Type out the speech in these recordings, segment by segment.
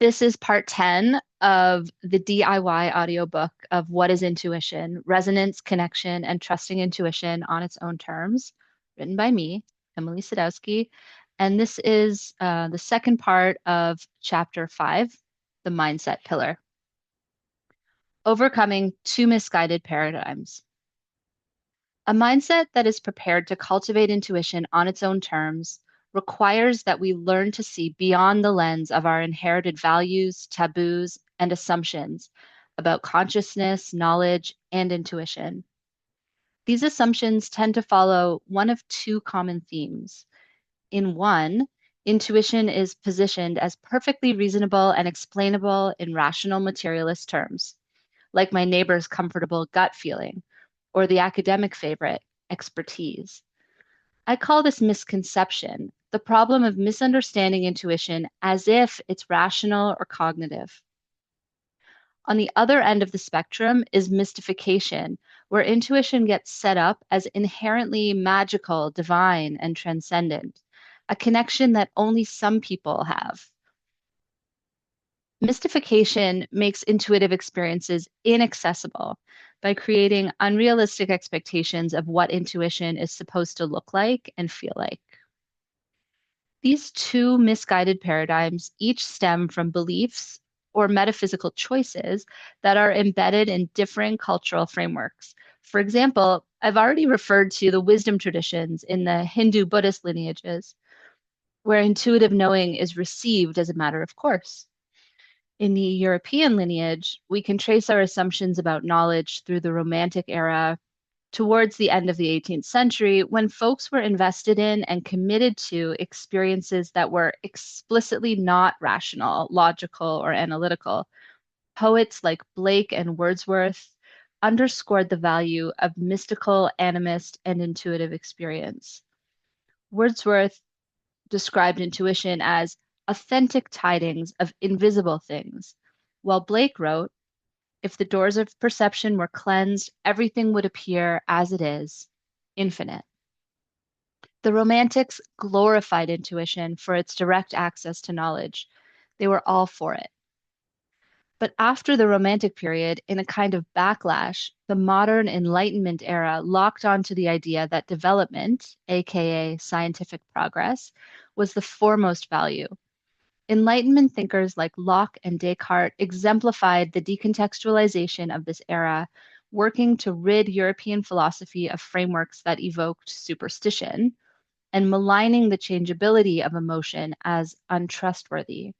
This is part 10 of the DIY audiobook of What is Intuition? Resonance, Connection, and Trusting Intuition on Its Own Terms, written by me, Emily Sadowski. And this is the second part of chapter 5, the mindset pillar. Overcoming two misguided paradigms. A mindset that is prepared to cultivate intuition on its own terms requires that we learn to see beyond the lens of our inherited values, taboos, and assumptions about consciousness, knowledge, and intuition. These assumptions tend to follow one of two common themes. In one, intuition is positioned as perfectly reasonable and explainable in rational materialist terms, like my neighbor's comfortable gut feeling, or the academic favorite, expertise. I call this misconception the problem of misunderstanding intuition as if it's rational or cognitive. On the other end of the spectrum is mystification, where intuition gets set up as inherently magical, divine, and transcendent, a connection that only some people have. Mystification makes intuitive experiences inaccessible by creating unrealistic expectations of what intuition is supposed to look like and feel like. These two misguided paradigms each stem from beliefs or metaphysical choices that are embedded in differing cultural frameworks. For example, I've already referred to the wisdom traditions in the Hindu Buddhist lineages, where intuitive knowing is received as a matter of course. In the European lineage, we can trace our assumptions about knowledge through the Romantic era towards the end of the 18th century when folks were invested in and committed to experiences that were explicitly not rational, logical, or analytical. Poets like Blake and Wordsworth underscored the value of mystical, animist, and intuitive experience. Wordsworth described intuition as authentic tidings of invisible things, while Blake wrote, if the doors of perception were cleansed, everything would appear as it is, infinite. The Romantics glorified intuition for its direct access to knowledge. They were all for it. But after the Romantic period, in a kind of backlash, the modern Enlightenment era locked onto the idea that development, aka scientific progress, was the foremost value. Enlightenment thinkers like Locke and Descartes exemplified the decontextualization of this era, working to rid European philosophy of frameworks that evoked superstition and maligning the changeability of emotion as untrustworthy.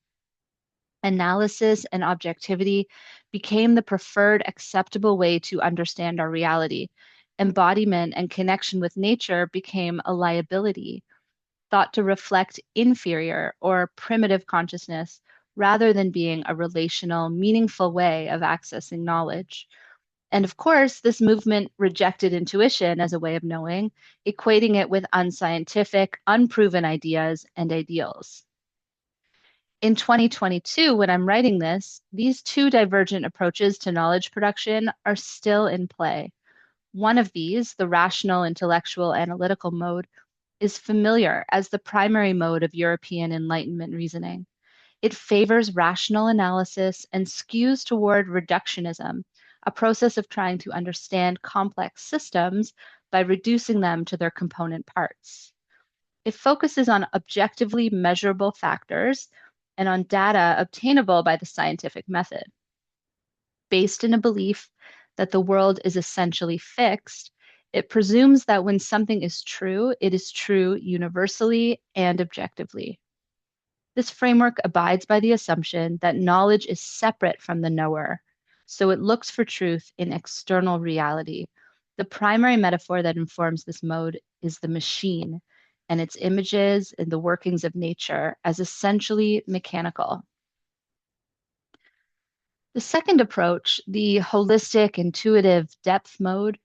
Analysis and objectivity became the preferred acceptable way to understand our reality. Embodiment and connection with nature became a liability, thought to reflect inferior or primitive consciousness rather than being a relational, meaningful way of accessing knowledge. And of course, this movement rejected intuition as a way of knowing, equating it with unscientific, unproven ideas and ideals. In 2022, when I'm writing this, these two divergent approaches to knowledge production are still in play. One of these, the rational, intellectual, analytical mode, is familiar as the primary mode of European Enlightenment reasoning. It favors rational analysis and skews toward reductionism, a process of trying to understand complex systems by reducing them to their component parts. It focuses on objectively measurable factors and on data obtainable by the scientific method. Based in a belief that the world is essentially fixed, it presumes that when something is true, it is true universally and objectively. This framework abides by the assumption that knowledge is separate from the knower, so it looks for truth in external reality. The primary metaphor that informs this mode is the machine and its images and the workings of nature as essentially mechanical. The second approach, the holistic, intuitive depth mode,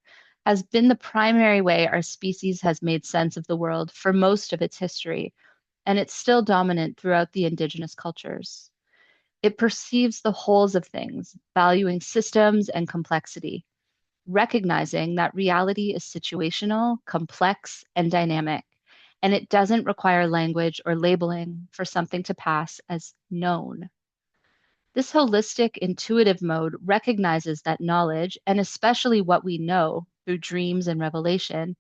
has been the primary way our species has made sense of the world for most of its history, and it's still dominant throughout the indigenous cultures. It perceives the wholes of things, valuing systems and complexity, recognizing that reality is situational, complex, and dynamic, and it doesn't require language or labeling for something to pass as known. This holistic intuitive mode recognizes that knowledge, and especially what we know through dreams and revelation,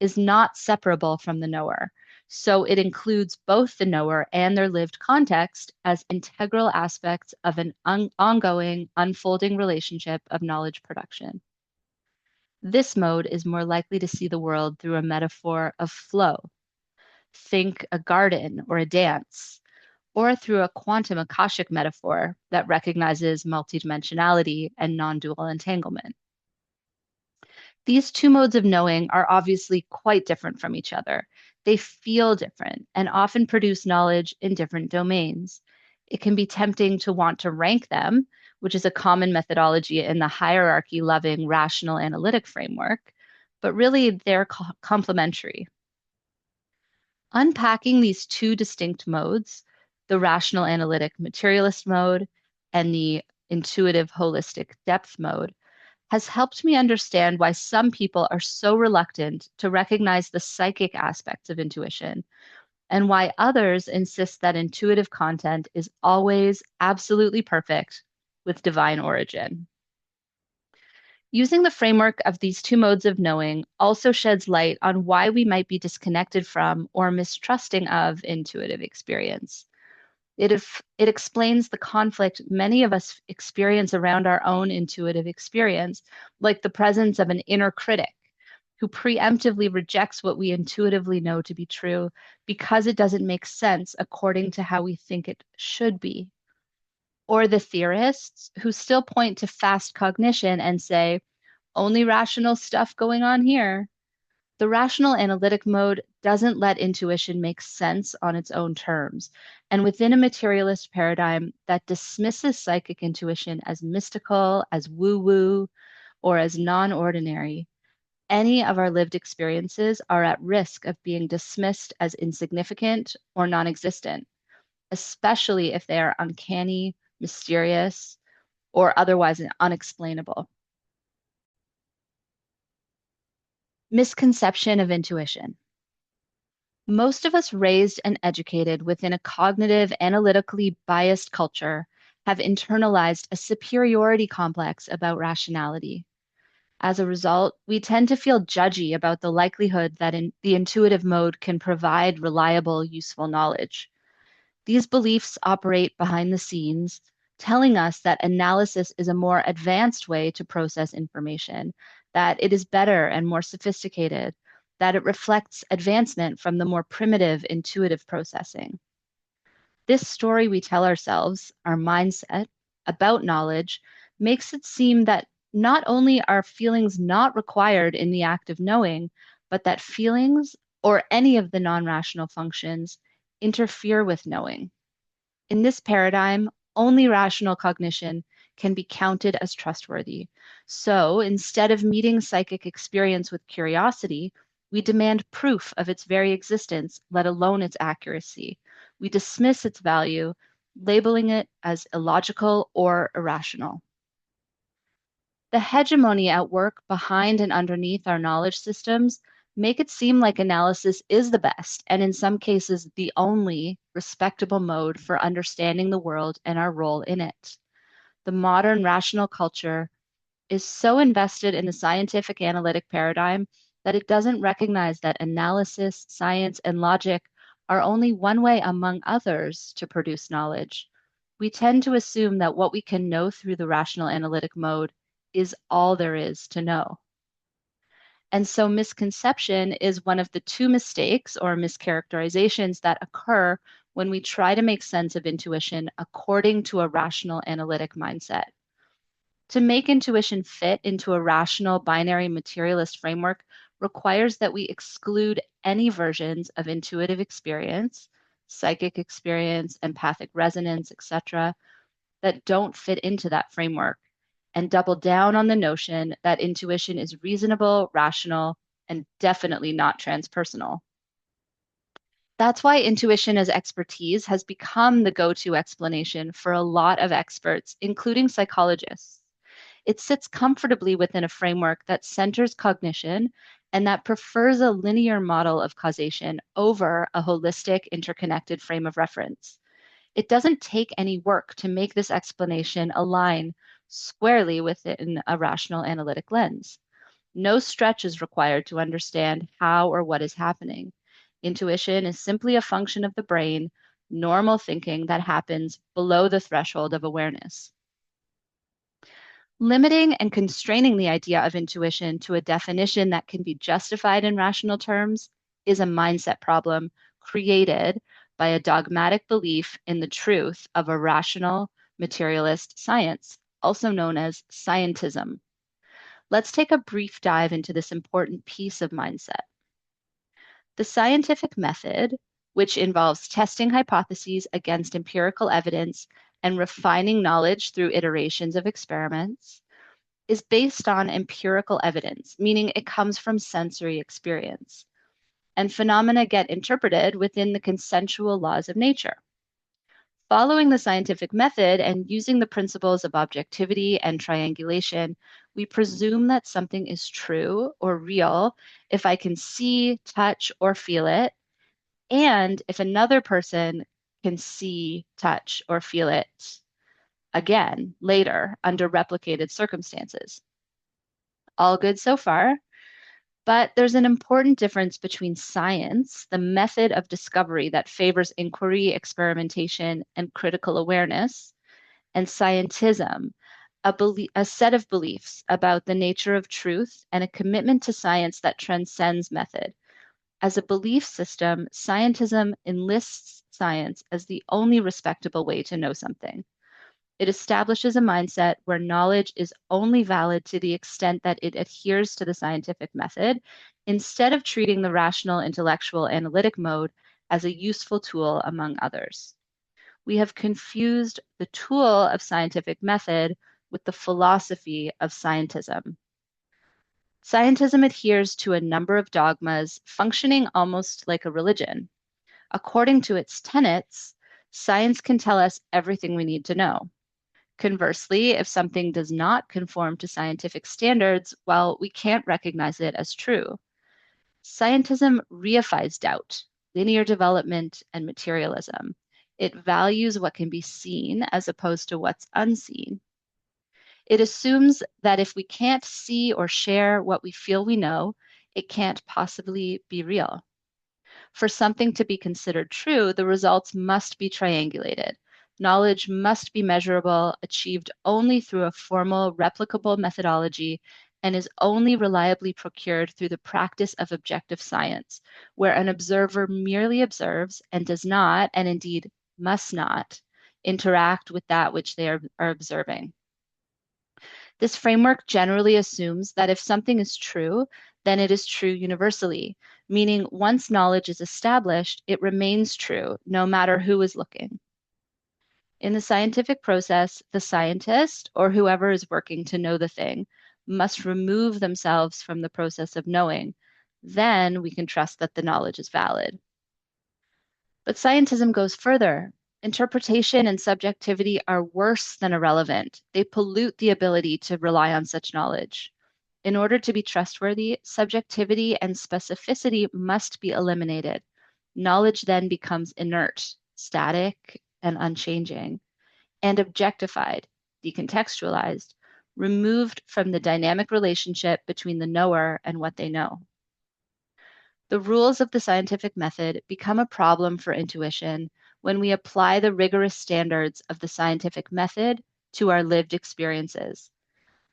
is not separable from the knower. So it includes both the knower and their lived context as integral aspects of an ongoing, unfolding relationship of knowledge production. This mode is more likely to see the world through a metaphor of flow. Think a garden or a dance, or through a quantum Akashic metaphor that recognizes multidimensionality and non-dual entanglement. These two modes of knowing are obviously quite different from each other. They feel different and often produce knowledge in different domains. It can be tempting to want to rank them, which is a common methodology in the hierarchy loving rational analytic framework, but really they're complementary. Unpacking these two distinct modes, the rational analytic materialist mode and the intuitive holistic depth mode, has helped me understand why some people are so reluctant to recognize the psychic aspects of intuition, and why others insist that intuitive content is always absolutely perfect with divine origin. Using the framework of these two modes of knowing also sheds light on why we might be disconnected from or mistrusting of intuitive experience. It explains the conflict many of us experience around our own intuitive experience, like the presence of an inner critic who preemptively rejects what we intuitively know to be true because it doesn't make sense according to how we think it should be. Or the theorists who still point to fast cognition and say, only rational stuff going on here. The rational analytic mode doesn't let intuition make sense on its own terms. And within a materialist paradigm that dismisses psychic intuition as mystical, as woo-woo, or as non-ordinary, any of our lived experiences are at risk of being dismissed as insignificant or non-existent, especially if they are uncanny, mysterious, or otherwise unexplainable. Misconception of intuition. Most of us raised and educated within a cognitive, analytically biased culture have internalized a superiority complex about rationality. As a result, we tend to feel judgy about the likelihood that the intuitive mode can provide reliable, useful knowledge. These beliefs operate behind the scenes, telling us that analysis is a more advanced way to process information, that it is better and more sophisticated, that it reflects advancement from the more primitive intuitive processing. This story we tell ourselves, our mindset about knowledge, makes it seem that not only are feelings not required in the act of knowing, but that feelings or any of the non-rational functions interfere with knowing. In this paradigm, only rational cognition can be counted as trustworthy. So instead of meeting psychic experience with curiosity, we demand proof of its very existence, let alone its accuracy. We dismiss its value, labeling it as illogical or irrational. The hegemony at work behind and underneath our knowledge systems make it seem like analysis is the best, and in some cases, the only respectable mode for understanding the world and our role in it. The modern rational culture is so invested in the scientific analytic paradigm that it doesn't recognize that analysis, science, and logic are only one way among others to produce knowledge. We tend to assume that what we can know through the rational analytic mode is all there is to know. And so misconception is one of the two mistakes or mischaracterizations that occur when we try to make sense of intuition according to a rational analytic mindset. To make intuition fit into a rational binary materialist framework requires that we exclude any versions of intuitive experience, psychic experience, empathic resonance, etc., that don't fit into that framework, and double down on the notion that intuition is reasonable, rational, and definitely not transpersonal. That's why intuition as expertise has become the go-to explanation for a lot of experts, including psychologists. It sits comfortably within a framework that centers cognition and that prefers a linear model of causation over a holistic, interconnected frame of reference. It doesn't take any work to make this explanation align squarely within a rational analytic lens. No stretch is required to understand how or what is happening. Intuition is simply a function of the brain, normal thinking that happens below the threshold of awareness. Limiting and constraining the idea of intuition to a definition that can be justified in rational terms is a mindset problem created by a dogmatic belief in the truth of a rational materialist science, also known as scientism. Let's take a brief dive into this important piece of mindset. The scientific method, which involves testing hypotheses against empirical evidence and refining knowledge through iterations of experiments, is based on empirical evidence, meaning it comes from sensory experience, and phenomena get interpreted within the consensual laws of nature. Following the scientific method and using the principles of objectivity and triangulation, we presume that something is true or real if I can see, touch, or feel it, and if another person can see, touch, or feel it again later under replicated circumstances. All good so far, but there's an important difference between science, the method of discovery that favors inquiry, experimentation, and critical awareness, and scientism, a set of beliefs about the nature of truth and a commitment to science that transcends method. As a belief system, scientism enlists science as the only respectable way to know something. It establishes a mindset where knowledge is only valid to the extent that it adheres to the scientific method, instead of treating the rational, intellectual, analytic mode as a useful tool among others. We have confused the tool of scientific method with the philosophy of scientism. Scientism adheres to a number of dogmas functioning almost like a religion. According to its tenets, science can tell us everything we need to know. Conversely, if something does not conform to scientific standards, well, we can't recognize it as true. Scientism reifies doubt, linear development, and materialism. It values what can be seen as opposed to what's unseen. It assumes that if we can't see or share what we feel we know, it can't possibly be real. For something to be considered true, the results must be triangulated. Knowledge must be measurable, achieved only through a formal, replicable methodology, and is only reliably procured through the practice of objective science, where an observer merely observes and does not, and indeed must not, interact with that which they are observing. This framework generally assumes that if something is true, then it is true universally, meaning once knowledge is established, it remains true no matter who is looking. In the scientific process, the scientist, or whoever is working to know the thing, must remove themselves from the process of knowing. Then we can trust that the knowledge is valid. But scientism goes further. Interpretation and subjectivity are worse than irrelevant. They pollute the ability to rely on such knowledge. In order to be trustworthy, subjectivity and specificity must be eliminated. Knowledge then becomes inert, static, and unchanging, and objectified, decontextualized, removed from the dynamic relationship between the knower and what they know. The rules of the scientific method become a problem for intuition when we apply the rigorous standards of the scientific method to our lived experiences.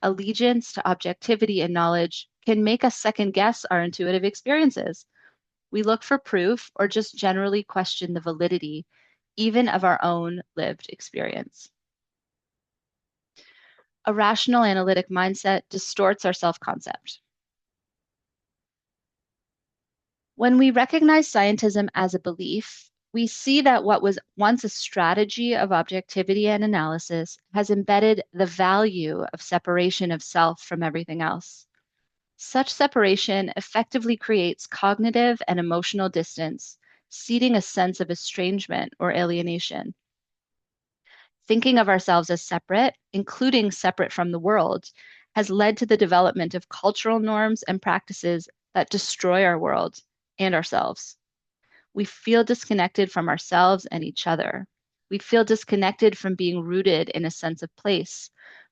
Allegiance to objectivity and knowledge can make us second guess our intuitive experiences. We look for proof or just generally question the validity, even of our own lived experience. A rational analytic mindset distorts our self-concept. When we recognize scientism as a belief, we see that what was once a strategy of objectivity and analysis has embedded the value of separation of self from everything else. Such separation effectively creates cognitive and emotional distance, seeding a sense of estrangement or alienation. Thinking of ourselves as separate, including separate from the world, has led to the development of cultural norms and practices that destroy our world and ourselves. We feel disconnected from ourselves and each other. We feel disconnected from being rooted in a sense of place,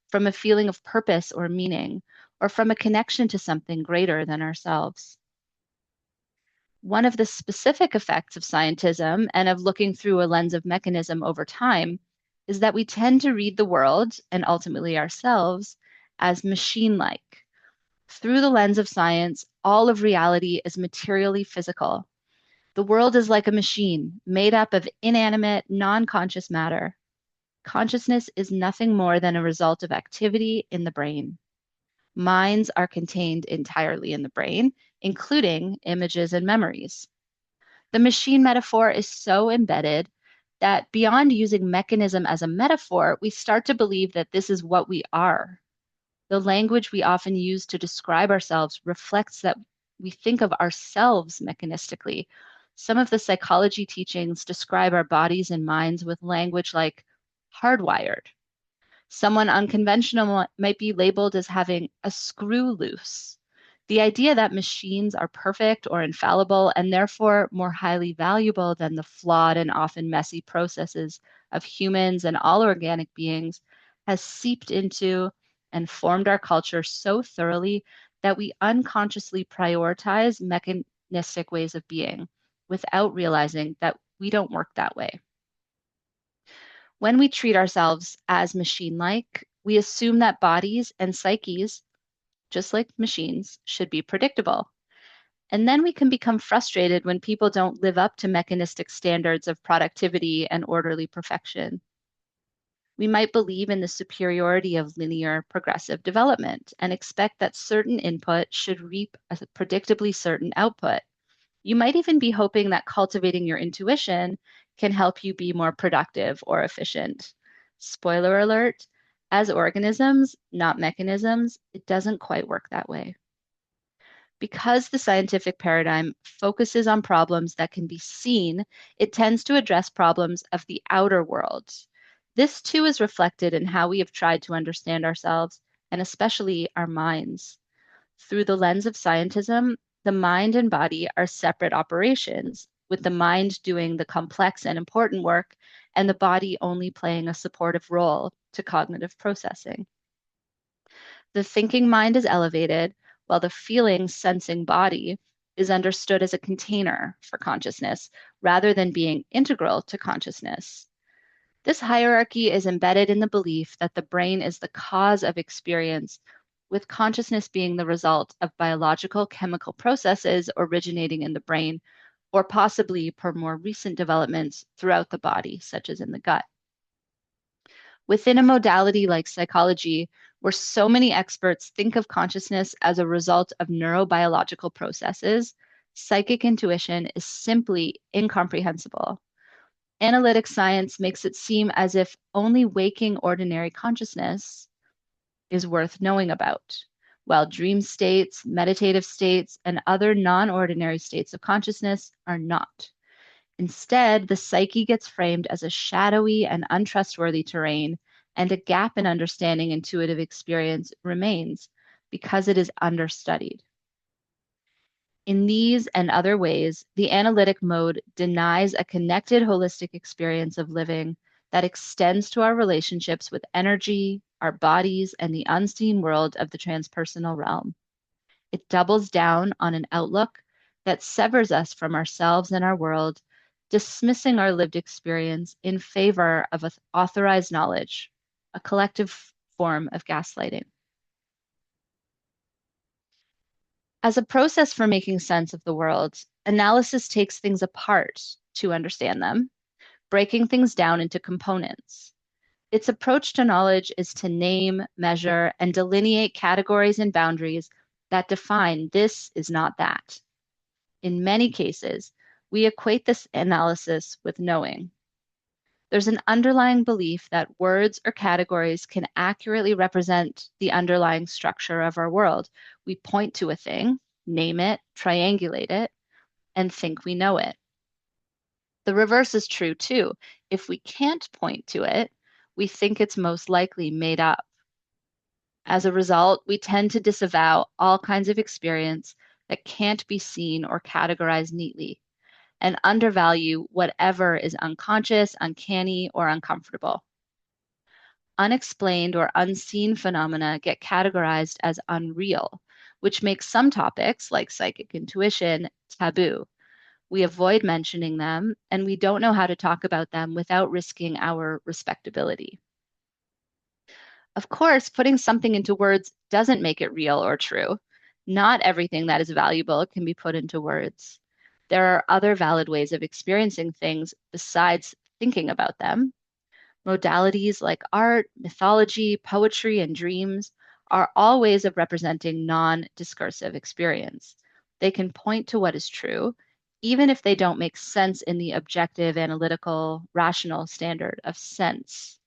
from a feeling of purpose or meaning, or from a connection to something greater than ourselves. One of the specific effects of scientism and of looking through a lens of mechanism over time is that we tend to read the world, and ultimately ourselves, as machine-like. Through the lens of science, all of reality is materially physical. The world is like a machine made up of inanimate, non-conscious matter. Consciousness is nothing more than a result of activity in the brain. Minds are contained entirely in the brain, including images and memories. The machine metaphor is so embedded that beyond using mechanism as a metaphor, we start to believe that this is what we are. The language we often use to describe ourselves reflects that we think of ourselves mechanistically. Some of the psychology teachings describe our bodies and minds with language like hardwired. Someone unconventional might be labeled as having a screw loose. The idea that machines are perfect or infallible and therefore more highly valuable than the flawed and often messy processes of humans and all organic beings has seeped into and formed our culture so thoroughly that we unconsciously prioritize mechanistic ways of being without realizing that we don't work that way. When we treat ourselves as machine-like, we assume that bodies and psyches, just like machines, should be predictable. And then we can become frustrated when people don't live up to mechanistic standards of productivity and orderly perfection. We might believe in the superiority of linear progressive development and expect that certain input should reap a predictably certain output. You might even be hoping that cultivating your intuition can help you be more productive or efficient. Spoiler alert, as organisms, not mechanisms, it doesn't quite work that way. Because the scientific paradigm focuses on problems that can be seen, it tends to address problems of the outer world. This too is reflected in how we have tried to understand ourselves and especially our minds. Through the lens of scientism, the mind and body are separate operations, with the mind doing the complex and important work and the body only playing a supportive role to cognitive processing. The thinking mind is elevated, while the feeling, sensing body is understood as a container for consciousness rather than being integral to consciousness. This hierarchy is embedded in the belief that the brain is the cause of experience, with consciousness being the result of biological chemical processes originating in the brain, or possibly per more recent developments throughout the body, such as in the gut. Within a modality like psychology, where so many experts think of consciousness as a result of neurobiological processes, psychic intuition is simply incomprehensible. Analytic science makes it seem as if only waking ordinary consciousness is worth knowing about, while dream states, meditative states, and other non-ordinary states of consciousness are not. Instead, the psyche gets framed as a shadowy and untrustworthy terrain, and a gap in understanding intuitive experience remains because it is understudied. In these and other ways, the analytic mode denies a connected, holistic experience of living that extends to our relationships with energy, our bodies, and the unseen world of the transpersonal realm. It doubles down on an outlook that severs us from ourselves and our world, dismissing our lived experience in favor of authorized knowledge, a collective form of gaslighting. As a process for making sense of the world, analysis takes things apart to understand them, breaking things down into components. Its approach to knowledge is to name, measure, and delineate categories and boundaries that define this is not that. In many cases, we equate this analysis with knowing. There's an underlying belief that words or categories can accurately represent the underlying structure of our world. We point to a thing, name it, triangulate it, and think we know it. The reverse is true too. If we can't point to it, we think it's most likely made up. As a result, we tend to disavow all kinds of experience that can't be seen or categorized neatly. and undervalue whatever is unconscious, uncanny, or uncomfortable. Unexplained or unseen phenomena get categorized as unreal, which makes some topics, like psychic intuition, taboo. We avoid mentioning them, and we don't know how to talk about them without risking our respectability. Of course, putting something into words doesn't make it real or true. Not everything that is valuable can be put into words. There are other valid ways of experiencing things besides thinking about them. Modalities like art, mythology, poetry, and dreams are all ways of representing non-discursive experience. They can point to what is true, even if they don't make sense in the objective, analytical, rational standard of sense.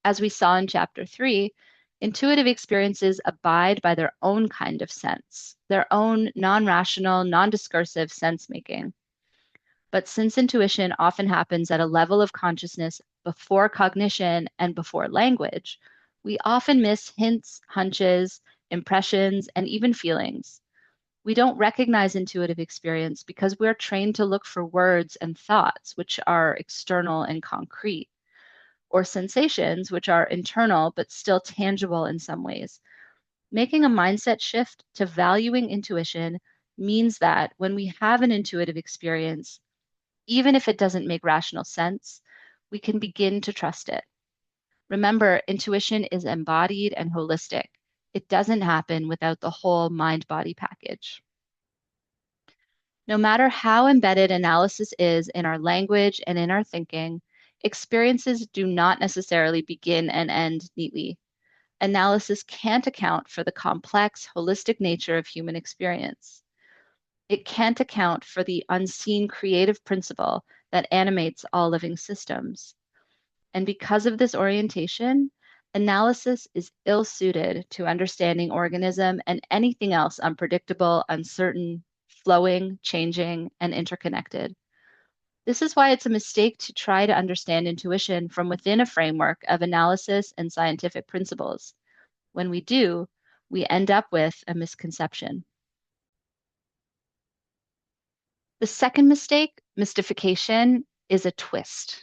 As we saw in chapter 3, intuitive experiences abide by their own kind of sense, their own non-rational, non-discursive sense making. But since intuition often happens at a level of consciousness before cognition and before language, we often miss hints, hunches, impressions, and even feelings. We don't recognize intuitive experience because we're trained to look for words and thoughts, which are external and concrete, or sensations, which are internal but still tangible in some ways. Making a mindset shift to valuing intuition means that when we have an intuitive experience, even if it doesn't make rational sense, we can begin to trust it. Remember, intuition is embodied and holistic. It doesn't happen without the whole mind-body package. No matter how embedded analysis is in our language and in our thinking, experiences do not necessarily begin and end neatly. Analysis can't account for the complex, holistic nature of human experience. It can't account for the unseen creative principle that animates all living systems. And because of this orientation, analysis is ill-suited to understanding organism and anything else unpredictable, uncertain, flowing, changing, and interconnected. This is why it's a mistake to try to understand intuition from within a framework of analysis and scientific principles. When we do, we end up with a misconception. The second mistake, mystification, is a twist.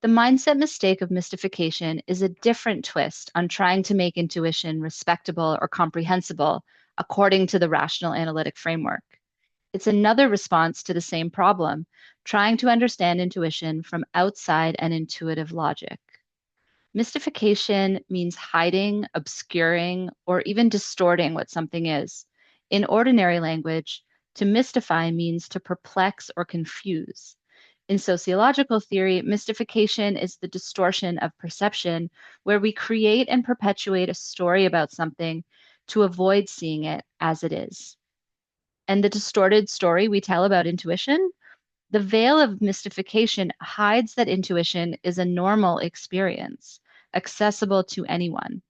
The mindset mistake of mystification is a different twist on trying to make intuition respectable or comprehensible according to the rational analytic framework. It's another response to the same problem, trying to understand intuition from outside an intuitive logic. Mystification means hiding, obscuring, or even distorting what something is. In ordinary language, to mystify means to perplex or confuse. In sociological theory, mystification is the distortion of perception where we create and perpetuate a story about something to avoid seeing it as it is. And the distorted story we tell about intuition, the veil of mystification hides that intuition is a normal experience, accessible to anyone.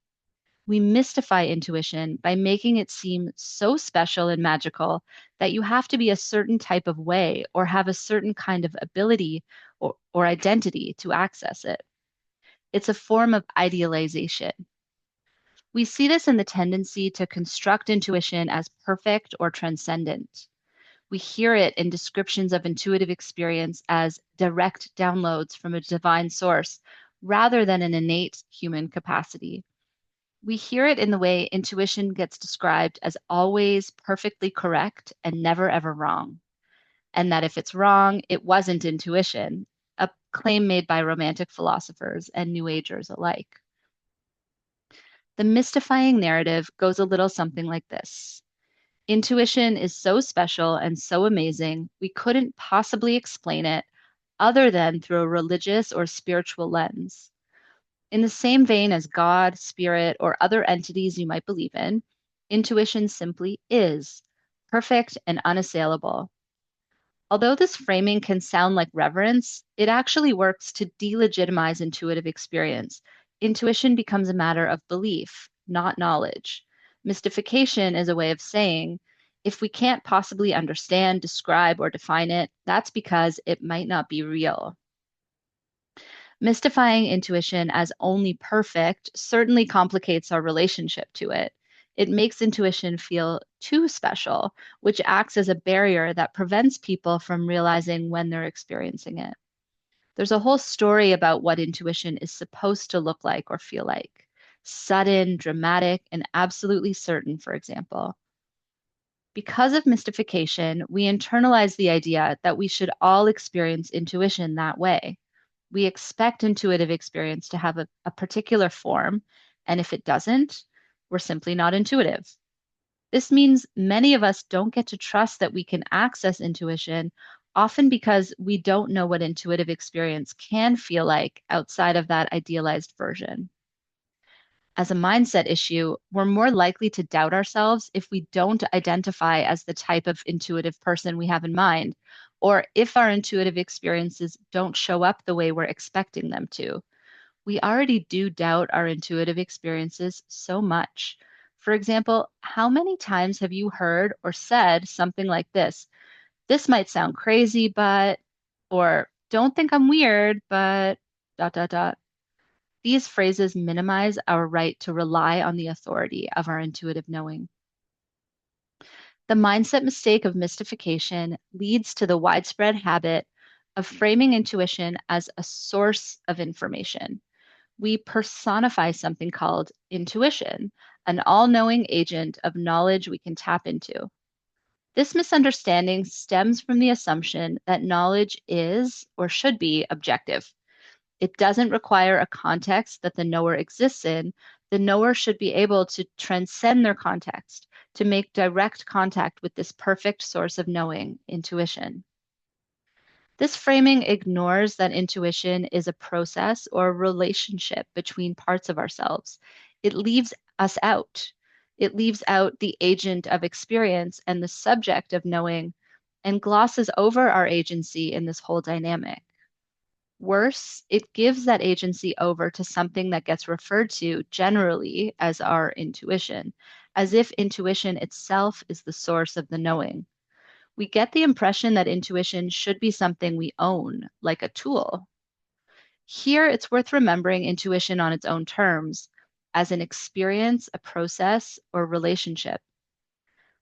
We mystify intuition by making it seem so special and magical that you have to be a certain type of way or have a certain kind of ability or identity to access it. It's a form of idealization. We see this in the tendency to construct intuition as perfect or transcendent. We hear it in descriptions of intuitive experience as direct downloads from a divine source rather than an innate human capacity. We hear it in the way intuition gets described as always perfectly correct and never ever wrong. And that if it's wrong, it wasn't intuition, a claim made by romantic philosophers and New Agers alike. The mystifying narrative goes a little something like this. Intuition is so special and so amazing, we couldn't possibly explain it other than through a religious or spiritual lens. In the same vein as God, spirit, or other entities you might believe in, intuition simply is perfect and unassailable. Although this framing can sound like reverence, it actually works to delegitimize intuitive experience. Intuition becomes a matter of belief, not knowledge. Mystification is a way of saying, if we can't possibly understand, describe, or define it, that's because it might not be real. Mystifying intuition as only perfect certainly complicates our relationship to it. It makes intuition feel too special, which acts as a barrier that prevents people from realizing when they're experiencing it. There's a whole story about what intuition is supposed to look like or feel like. Sudden, dramatic, and absolutely certain, for example. Because of mystification, we internalize the idea that we should all experience intuition that way. We expect intuitive experience to have a particular form, and if it doesn't, we're simply not intuitive. This means many of us don't get to trust that we can access intuition, often because we don't know what intuitive experience can feel like outside of that idealized version. As a mindset issue, we're more likely to doubt ourselves if we don't identify as the type of intuitive person we have in mind, or if our intuitive experiences don't show up the way we're expecting them to. We already do doubt our intuitive experiences so much. For example, how many times have you heard or said something like this? This might sound crazy, but, or don't think I'm weird, but, dot, dot, dot. These phrases minimize our right to rely on the authority of our intuitive knowing. The mindset mistake of mystification leads to the widespread habit of framing intuition as a source of information. We personify something called intuition, an all knowing agent of knowledge we can tap into. This misunderstanding stems from the assumption that knowledge is or should be objective. It doesn't require a context that the knower exists in. The knower should be able to transcend their context, to make direct contact with this perfect source of knowing, intuition. This framing ignores that intuition is a process or a relationship between parts of ourselves. It leaves us out. It leaves out the agent of experience and the subject of knowing and glosses over our agency in this whole dynamic. Worse, it gives that agency over to something that gets referred to generally as our intuition, as if intuition itself is the source of the knowing. We get the impression that intuition should be something we own, like a tool. Here, it's worth remembering intuition on its own terms, as an experience, a process, or relationship.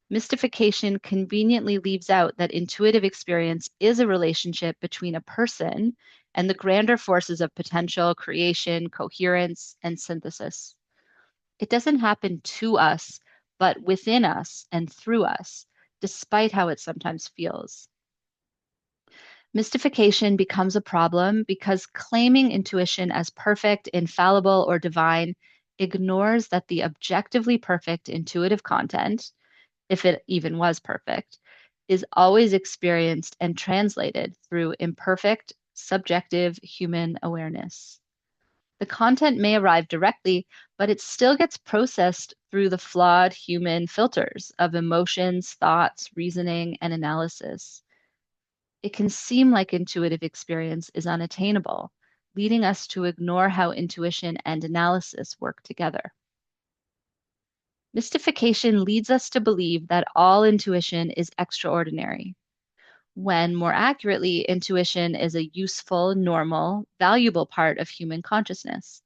Mystification conveniently leaves out that intuitive experience is a relationship between a person and the grander forces of potential, creation, coherence, and synthesis. It doesn't happen to us, but within us and through us, despite how it sometimes feels. Mystification becomes a problem because claiming intuition as perfect, infallible, or divine ignores that the objectively perfect intuitive content, if it even was perfect, is always experienced and translated through imperfect, subjective human awareness. The content may arrive directly, but it still gets processed through the flawed human filters of emotions, thoughts, reasoning, and analysis. It can seem like intuitive experience is unattainable, leading us to ignore how intuition and analysis work together. Mystification leads us to believe that all intuition is extraordinary, when more accurately, intuition is a useful, normal, valuable part of human consciousness.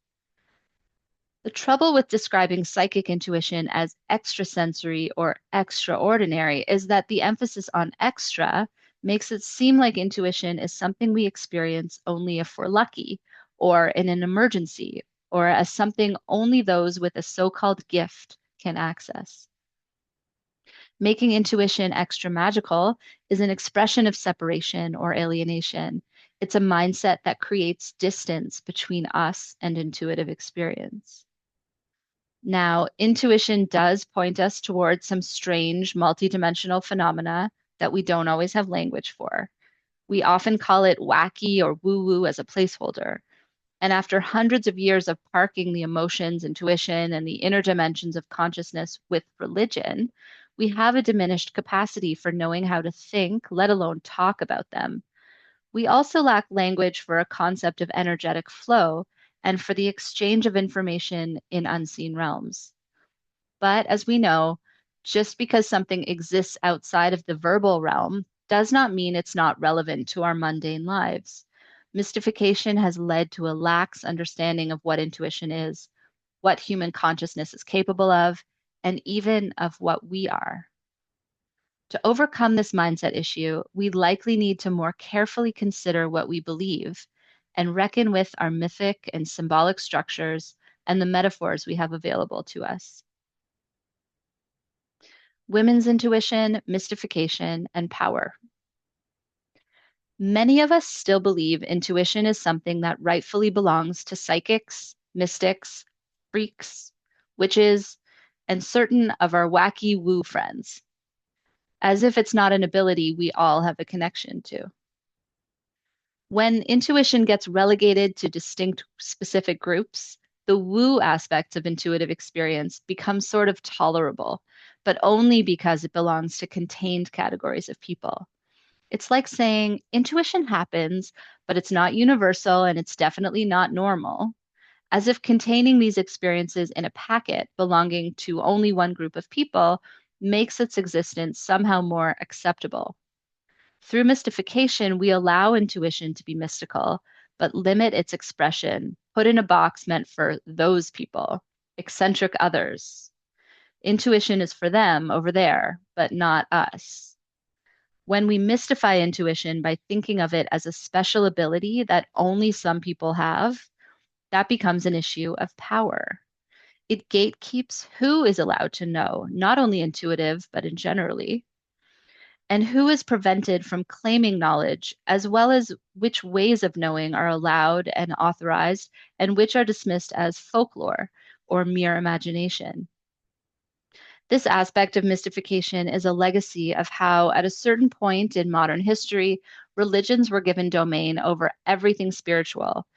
The trouble with describing psychic intuition as extrasensory or extraordinary is that the emphasis on extra makes it seem like intuition is something we experience only if we're lucky, or in an emergency, or as something only those with a so-called gift can access. Making intuition extra magical is an expression of separation or alienation. It's a mindset that creates distance between us and intuitive experience. Now, intuition does point us towards some strange multidimensional phenomena that we don't always have language for. We often call it wacky or woo-woo as a placeholder. And after hundreds of years of parking the emotions, intuition, and the inner dimensions of consciousness with religion, we have a diminished capacity for knowing how to think, let alone talk about them. We also lack language for a concept of energetic flow and for the exchange of information in unseen realms. But as we know, just because something exists outside of the verbal realm does not mean it's not relevant to our mundane lives. Mystification has led to a lax understanding of what intuition is, what human consciousness is capable of, and even of what we are. To overcome this mindset issue, we likely need to more carefully consider what we believe and reckon with our mythic and symbolic structures and the metaphors we have available to us. Women's intuition, mystification, and power. Many of us still believe intuition is something that rightfully belongs to psychics, mystics, freaks, witches, and certain of our wacky woo friends, as if it's not an ability we all have a connection to. When intuition gets relegated to distinct specific groups, the woo aspects of intuitive experience become sort of tolerable, but only because it belongs to contained categories of people. It's like saying intuition happens, but it's not universal and it's definitely not normal, as if containing these experiences in a packet belonging to only one group of people makes its existence somehow more acceptable. Through mystification, we allow intuition to be mystical, but limit its expression, put in a box meant for those people, eccentric others. Intuition is for them over there, but not us. When we mystify intuition by thinking of it as a special ability that only some people have, that becomes an issue of power. It gatekeeps who is allowed to know, not only intuitive, but in generally, and who is prevented from claiming knowledge, as well as which ways of knowing are allowed and authorized, and which are dismissed as folklore or mere imagination. This aspect of mystification is a legacy of how, at a certain point in modern history, religions were given domain over everything spiritual.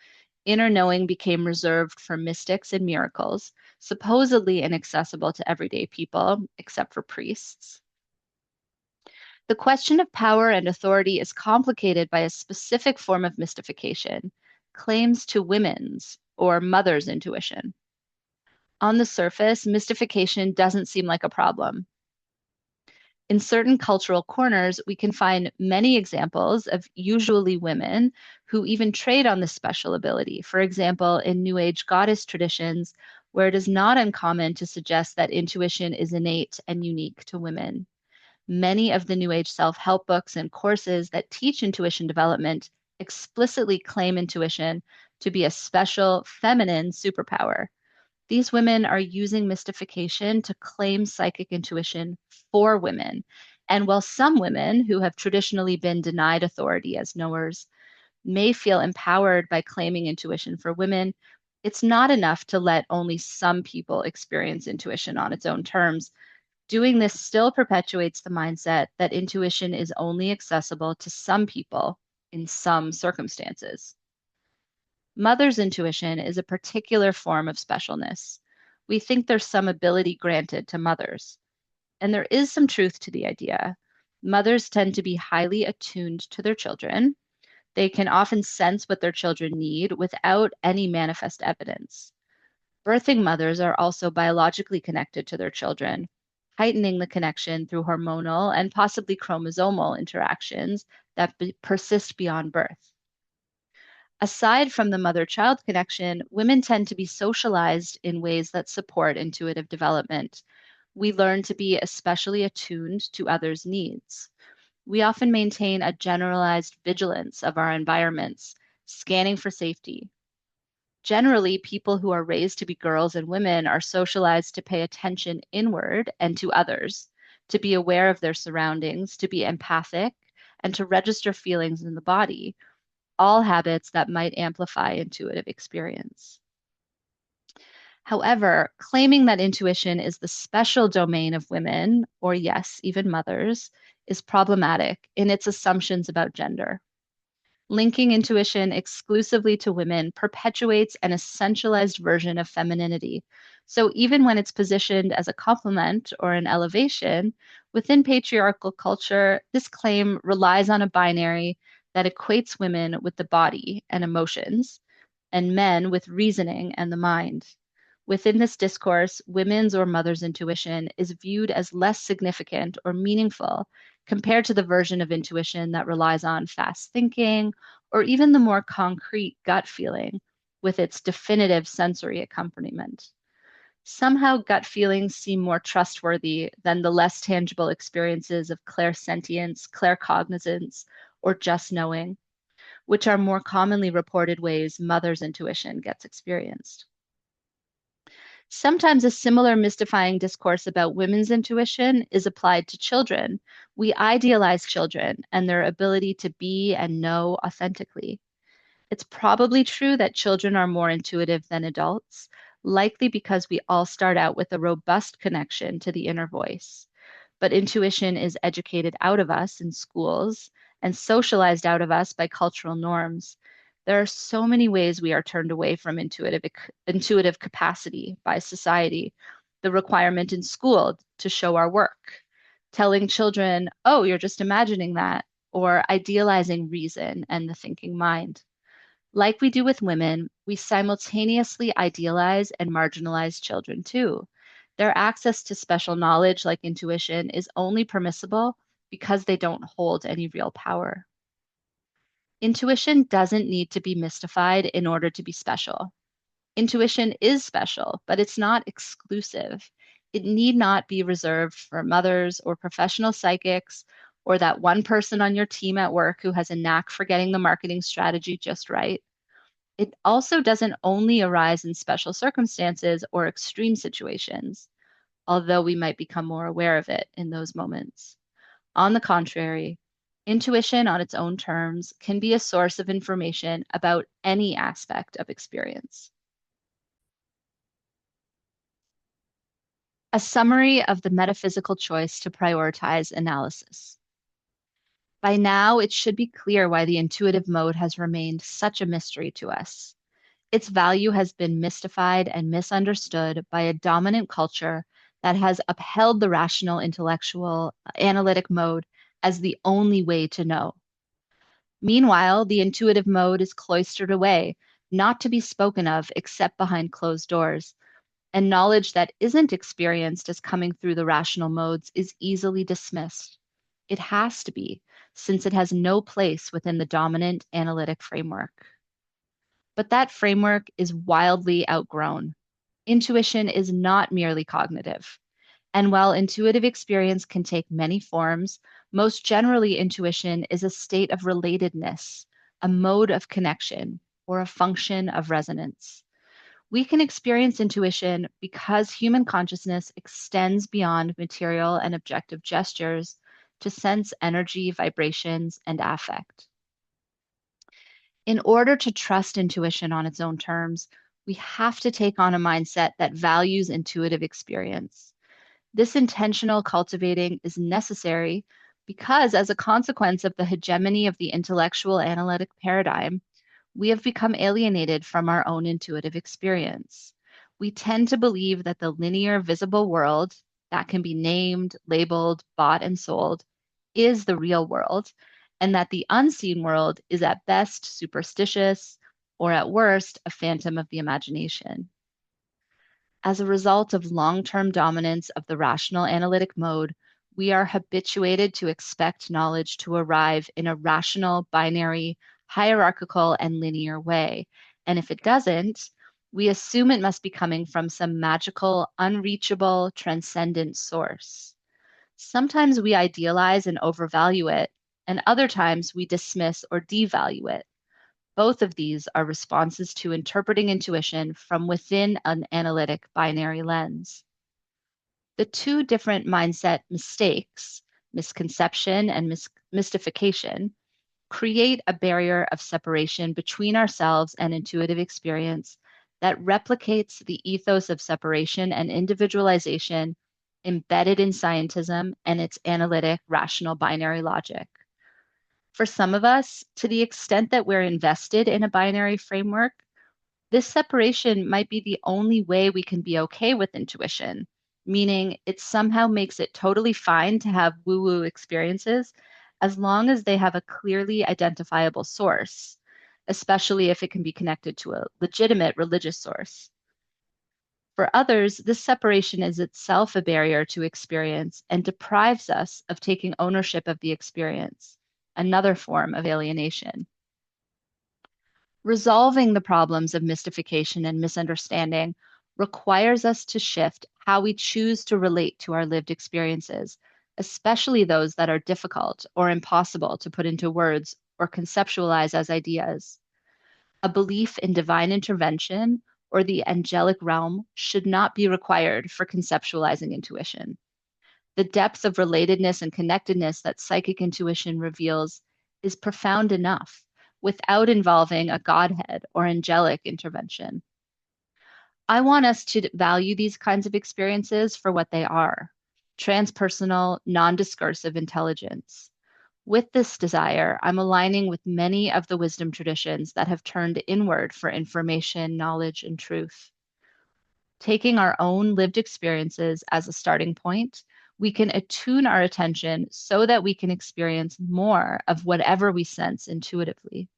Inner knowing became reserved for mystics and miracles, supposedly inaccessible to everyday people, except for priests. The question of power and authority is complicated by a specific form of mystification, claims to women's or mother's intuition. On the surface, mystification doesn't seem like a problem. In certain cultural corners, we can find many examples of usually women who even trade on this special ability. For example, in New Age goddess traditions, where it is not uncommon to suggest that intuition is innate and unique to women. Many of the New Age self help books and courses that teach intuition development explicitly claim intuition to be a special feminine superpower. These women are using mystification to claim psychic intuition for women. And while some women who have traditionally been denied authority as knowers may feel empowered by claiming intuition for women, it's not enough to let only some people experience intuition on its own terms. Doing this still perpetuates the mindset that intuition is only accessible to some people in some circumstances. Mother's intuition is a particular form of specialness. We think there's some ability granted to mothers, and there is some truth to the idea. Mothers tend to be highly attuned to their children. They can often sense what their children need without any manifest evidence. Birthing mothers are also biologically connected to their children, heightening the connection through hormonal and possibly chromosomal interactions that persist beyond birth. Aside from the mother child connection, women tend to be socialized in ways that support intuitive development. We learn to be especially attuned to others' needs. We often maintain a generalized vigilance of our environments, scanning for safety. Generally, people who are raised to be girls and women are socialized to pay attention inward and to others, to be aware of their surroundings, to be empathic, and to register feelings in the body, all habits that might amplify intuitive experience. However, claiming that intuition is the special domain of women, or yes, even mothers, is problematic in its assumptions about gender. Linking intuition exclusively to women perpetuates an essentialized version of femininity. So even when it's positioned as a compliment or an elevation, within patriarchal culture, this claim relies on a binary that equates women with the body and emotions, and men with reasoning and the mind. Within this discourse, women's or mother's intuition is viewed as less significant or meaningful compared to the version of intuition that relies on fast thinking or even the more concrete gut feeling with its definitive sensory accompaniment. Somehow, gut feelings seem more trustworthy than the less tangible experiences of clairsentience, claircognizance, or just knowing, which are more commonly reported ways mother's intuition gets experienced. Sometimes a similar mystifying discourse about women's intuition is applied to children. We idealize children and their ability to be and know authentically. It's probably true that children are more intuitive than adults, likely because we all start out with a robust connection to the inner voice. But intuition is educated out of us in schools and socialized out of us by cultural norms. There are so many ways we are turned away from intuitive capacity by society. The requirement in school to show our work, telling children, oh, you're just imagining that, or idealizing reason and the thinking mind. Like we do with women, we simultaneously idealize and marginalize children too. Their access to special knowledge like intuition is only permissible because they don't hold any real power. Intuition doesn't need to be mystified in order to be special. Intuition is special, but it's not exclusive. It need not be reserved for mothers or professional psychics or that one person on your team at work who has a knack for getting the marketing strategy just right. It also doesn't only arise in special circumstances or extreme situations, although we might become more aware of it in those moments. On the contrary, intuition on its own terms can be a source of information about any aspect of experience. A summary of the metaphysical choice to prioritize analysis. By now, it should be clear why the intuitive mode has remained such a mystery to us. Its value has been mystified and misunderstood by a dominant culture that has upheld the rational, intellectual, analytic mode as the only way to know. Meanwhile, the intuitive mode is cloistered away, not to be spoken of except behind closed doors, and knowledge that isn't experienced as coming through the rational modes is easily dismissed. It has to be, since it has no place within the dominant analytic framework. But that framework is wildly outgrown. Intuition is not merely cognitive. And while intuitive experience can take many forms, most generally, intuition is a state of relatedness, a mode of connection, or a function of resonance. We can experience intuition because human consciousness extends beyond material and objective gestures to sense energy, vibrations, and affect. In order to trust intuition on its own terms, we have to take on a mindset that values intuitive experience. This intentional cultivating is necessary because, as a consequence of the hegemony of the intellectual analytic paradigm, we have become alienated from our own intuitive experience. We tend to believe that the linear visible world that can be named, labeled, bought, and sold is the real world, and that the unseen world is at best superstitious or at worst a phantom of the imagination. As a result of long-term dominance of the rational analytic mode, we are habituated to expect knowledge to arrive in a rational, binary, hierarchical, and linear way. And if it doesn't, we assume it must be coming from some magical, unreachable, transcendent source. Sometimes we idealize and overvalue it, and other times we dismiss or devalue it. Both of these are responses to interpreting intuition from within an analytic binary lens. The two different mindset mistakes, misconception and mystification, create a barrier of separation between ourselves and intuitive experience that replicates the ethos of separation and individualization embedded in scientism and its analytic, rational binary logic. For some of us, to the extent that we're invested in a binary framework, this separation might be the only way we can be okay with intuition, meaning it somehow makes it totally fine to have woo woo experiences as long as they have a clearly identifiable source, especially if it can be connected to a legitimate religious source. For others, this separation is itself a barrier to experience and deprives us of taking ownership of the experience, another form of alienation. Resolving the problems of mystification and misunderstanding requires us to shift how we choose to relate to our lived experiences, especially those that are difficult or impossible to put into words or conceptualize as ideas. A belief in divine intervention or the angelic realm should not be required for conceptualizing intuition. The depth of relatedness and connectedness that psychic intuition reveals is profound enough without involving a godhead or angelic intervention. I want us to value these kinds of experiences for what they are: transpersonal, non discursive intelligence. With this desire, I'm aligning with many of the wisdom traditions that have turned inward for information, knowledge, and truth. Taking our own lived experiences as a starting point, we can attune our attention so that we can experience more of whatever we sense intuitively.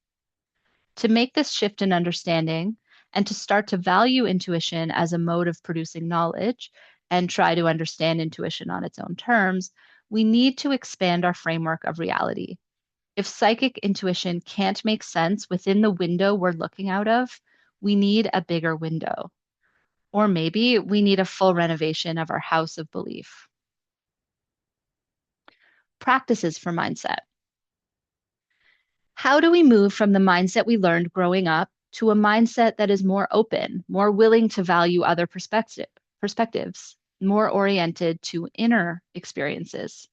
To make this shift in understanding and to start to value intuition as a mode of producing knowledge and try to understand intuition on its own terms, we need to expand our framework of reality. If psychic intuition can't make sense within the window we're looking out of, we need a bigger window. Or maybe we need a full renovation of our house of belief. Practices for mindset. How do we move from the mindset we learned growing up to a mindset that is more open, more willing to value other perspectives, more oriented to inner experiences?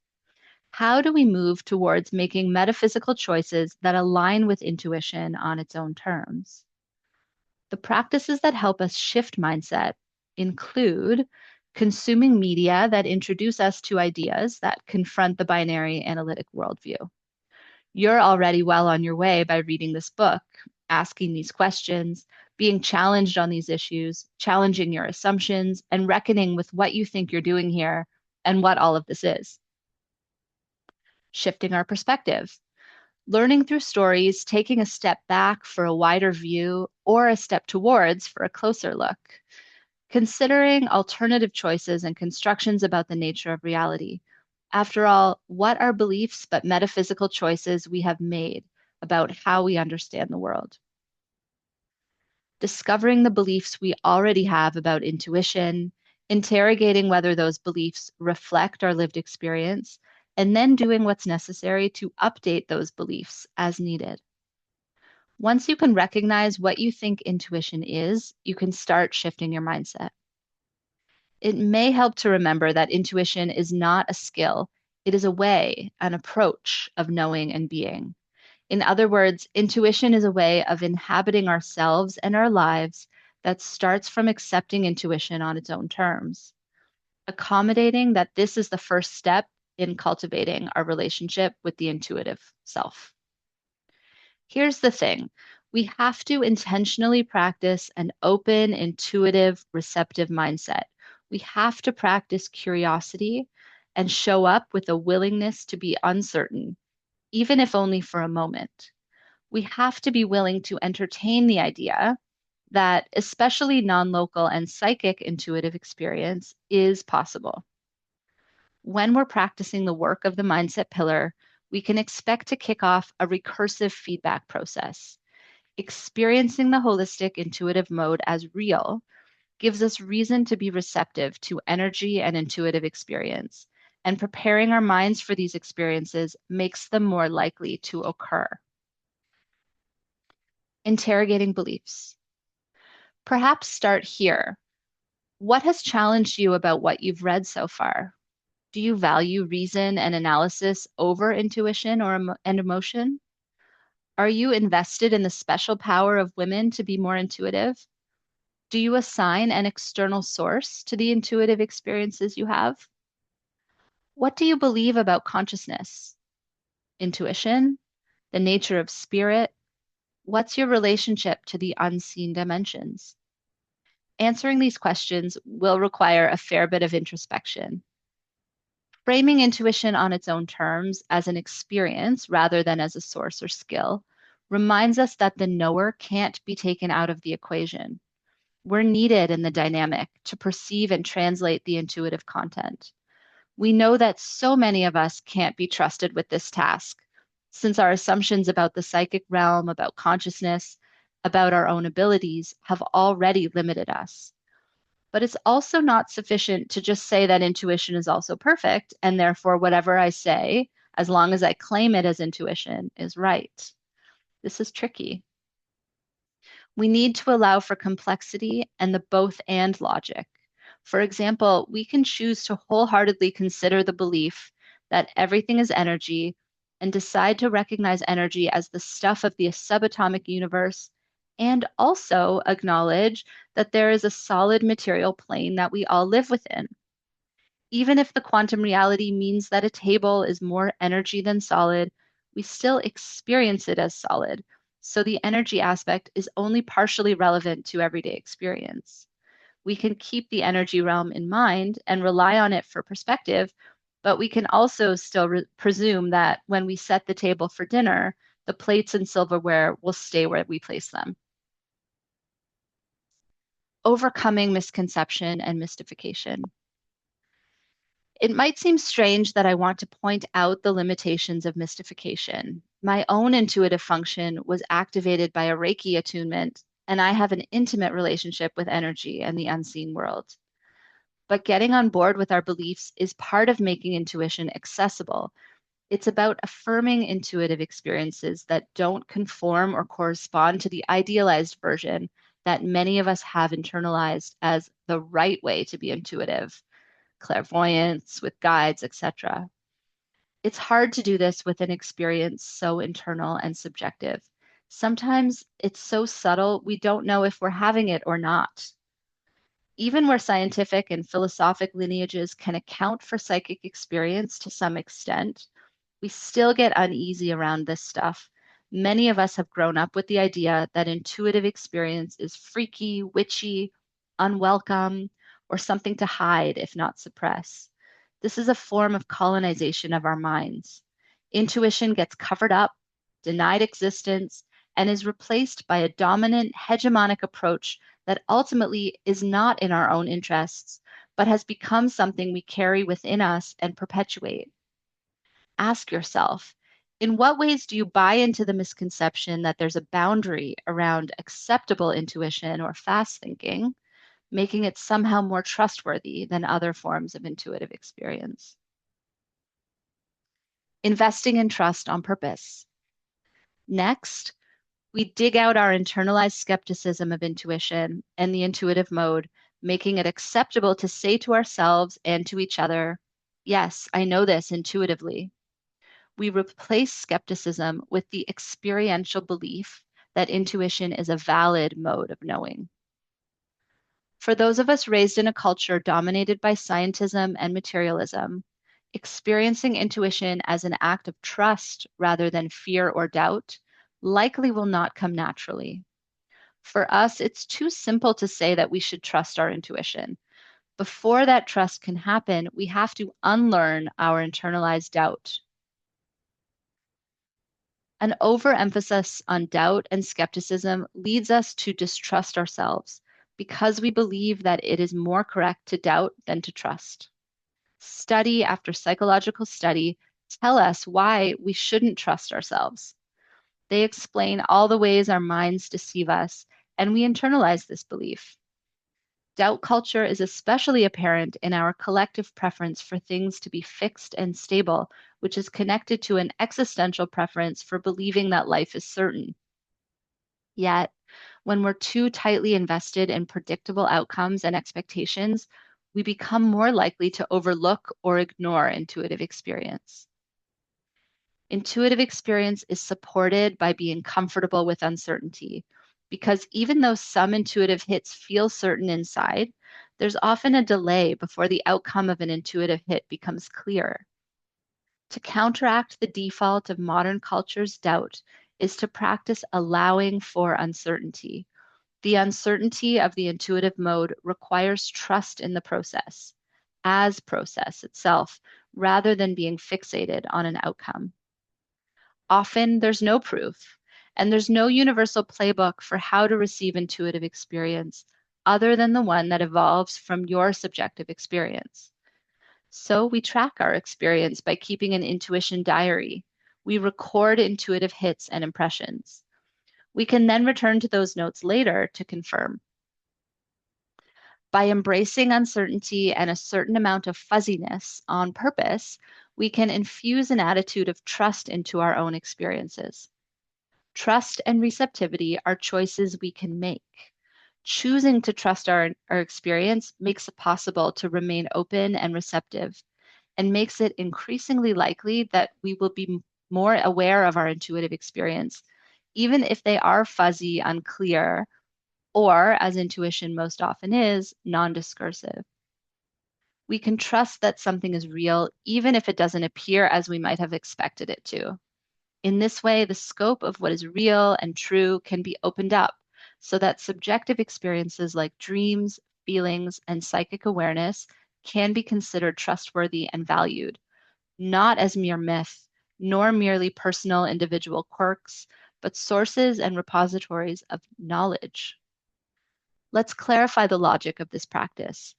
How do we move towards making metaphysical choices that align with intuition on its own terms? The practices that help us shift mindset include consuming media that introduce us to ideas that confront the binary analytic worldview. You're already well on your way by reading this book, asking these questions, being challenged on these issues, challenging your assumptions, and reckoning with what you think you're doing here and what all of this is. Shifting our perspective, learning through stories, taking a step back for a wider view or a step towards for a closer look. Considering alternative choices and constructions about the nature of reality. After all, what are beliefs but metaphysical choices we have made about how we understand the world? Discovering the beliefs we already have about intuition, interrogating whether those beliefs reflect our lived experience, and then doing what's necessary to update those beliefs as needed. Once you can recognize what you think intuition is, you can start shifting your mindset. It may help to remember that intuition is not a skill, it is a way, an approach of knowing and being. In other words, intuition is a way of inhabiting ourselves and our lives that starts from accepting intuition on its own terms, accommodating that this is the first step in cultivating our relationship with the intuitive self. Here's the thing. We have to intentionally practice an open, intuitive, receptive mindset. We have to practice curiosity and show up with a willingness to be uncertain, even if only for a moment. We have to be willing to entertain the idea that especially non-local and psychic intuitive experience is possible. When we're practicing the work of the mindset pillar, we can expect to kick off a recursive feedback process. Experiencing the holistic intuitive mode as real gives us reason to be receptive to energy and intuitive experience, and preparing our minds for these experiences makes them more likely to occur. Interrogating beliefs. Perhaps start here. What has challenged you about what you've read so far? Do you value reason and analysis over intuition and emotion? Are you invested in the special power of women to be more intuitive? Do you assign an external source to the intuitive experiences you have? What do you believe about consciousness, intuition, the nature of spirit? What's your relationship to the unseen dimensions? Answering these questions will require a fair bit of introspection. Framing intuition on its own terms as an experience rather than as a source or skill reminds us that the knower can't be taken out of the equation. We're needed in the dynamic to perceive and translate the intuitive content. We know that so many of us can't be trusted with this task, since our assumptions about the psychic realm, about consciousness, about our own abilities have already limited us. But it's also not sufficient to just say that intuition is also perfect, and therefore whatever I say, as long as I claim it as intuition, is right. This is tricky. We need to allow for complexity and the both and logic. For example, we can choose to wholeheartedly consider the belief that everything is energy and decide to recognize energy as the stuff of the subatomic universe, and also acknowledge that there is a solid material plane that we all live within. Even if the quantum reality means that a table is more energy than solid, we still experience it as solid. So the energy aspect is only partially relevant to everyday experience. We can keep the energy realm in mind and rely on it for perspective, but we can also still presume that when we set the table for dinner, the plates and silverware will stay where we place them. Overcoming misconception and mystification. It might seem strange that I want to point out the limitations of mystification. My own intuitive function was activated by a Reiki attunement, and I have an intimate relationship with energy and the unseen world. But getting on board with our beliefs is part of making intuition accessible. It's about affirming intuitive experiences that don't conform or correspond to the idealized version that many of us have internalized as the right way to be intuitive, clairvoyance, with guides, etc. It's hard to do this with an experience so internal and subjective. Sometimes it's so subtle we don't know if we're having it or not. Even where scientific and philosophic lineages can account for psychic experience to some extent, we still get uneasy around this stuff. Many of us have grown up with the idea that intuitive experience is freaky, witchy, unwelcome, or something to hide, if not suppress. This is a form of colonization of our minds. Intuition gets covered up, denied existence, and is replaced by a dominant, hegemonic approach that ultimately is not in our own interests, but has become something we carry within us and perpetuate. Ask yourself, in what ways do you buy into the misconception that there's a boundary around acceptable intuition or fast thinking, making it somehow more trustworthy than other forms of intuitive experience? Investing in trust on purpose. Next, we dig out our internalized skepticism of intuition and the intuitive mode, making it acceptable to say to ourselves and to each other, yes, I know this intuitively. We replace skepticism with the experiential belief that intuition is a valid mode of knowing. For those of us raised in a culture dominated by scientism and materialism, experiencing intuition as an act of trust rather than fear or doubt likely will not come naturally. For us, it's too simple to say that we should trust our intuition. Before that trust can happen, we have to unlearn our internalized doubt. An overemphasis on doubt and skepticism leads us to distrust ourselves because we believe that it is more correct to doubt than to trust. Study after psychological study tell us why we shouldn't trust ourselves. They explain all the ways our minds deceive us, and we internalize this belief. Doubt culture is especially apparent in our collective preference for things to be fixed and stable, which is connected to an existential preference for believing that life is certain. Yet, when we're too tightly invested in predictable outcomes and expectations, we become more likely to overlook or ignore intuitive experience. Intuitive experience is supported by being comfortable with uncertainty, because even though some intuitive hits feel certain inside, there's often a delay before the outcome of an intuitive hit becomes clear. To counteract the default of modern culture's doubt is to practice allowing for uncertainty. The uncertainty of the intuitive mode requires trust in the process, as process itself, rather than being fixated on an outcome. Often there's no proof, and there's no universal playbook for how to receive intuitive experience other than the one that evolves from your subjective experience. So we track our experience by keeping an intuition diary. We record intuitive hits and impressions. We can then return to those notes later to confirm. By embracing uncertainty and a certain amount of fuzziness on purpose, we can infuse an attitude of trust into our own experiences. Trust and receptivity are choices we can make. Choosing to trust our experience makes it possible to remain open and receptive, and makes it increasingly likely that we will be more aware of our intuitive experience, even if they are fuzzy, unclear, or, as intuition most often is, non-discursive. We can trust that something is real, even if it doesn't appear as we might have expected it to. In this way, the scope of what is real and true can be opened up so that subjective experiences like dreams, feelings, and psychic awareness can be considered trustworthy and valued, not as mere myth, nor merely personal individual quirks, but sources and repositories of knowledge. Let's clarify the logic of this practice.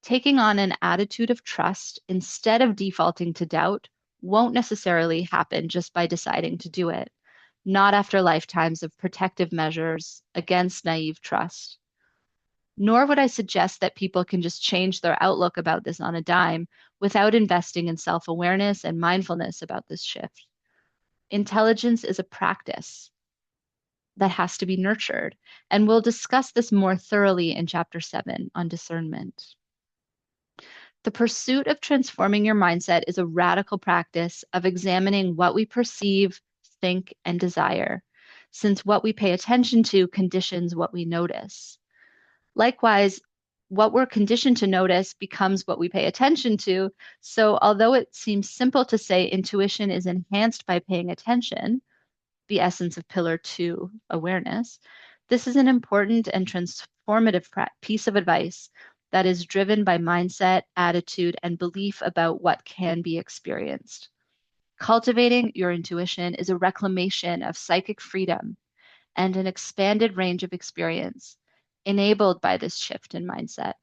Taking on an attitude of trust instead of defaulting to doubt won't necessarily happen just by deciding to do it, not after lifetimes of protective measures against naive trust. Nor would I suggest that people can just change their outlook about this on a dime without investing in self awareness and mindfulness about this shift. Intelligence is a practice that has to be nurtured, and we'll discuss this more thoroughly in Chapter 7 on discernment. The pursuit of transforming your mindset is a radical practice of examining what we perceive, think, and desire, since what we pay attention to conditions what we notice. Likewise, what we're conditioned to notice becomes what we pay attention to. So, although it seems simple to say intuition is enhanced by paying attention, the essence of Pillar 2 awareness, this is an important and transformative piece of advice that is driven by mindset, attitude, and belief about what can be experienced. Cultivating your intuition is a reclamation of psychic freedom and an expanded range of experience enabled by this shift in mindset.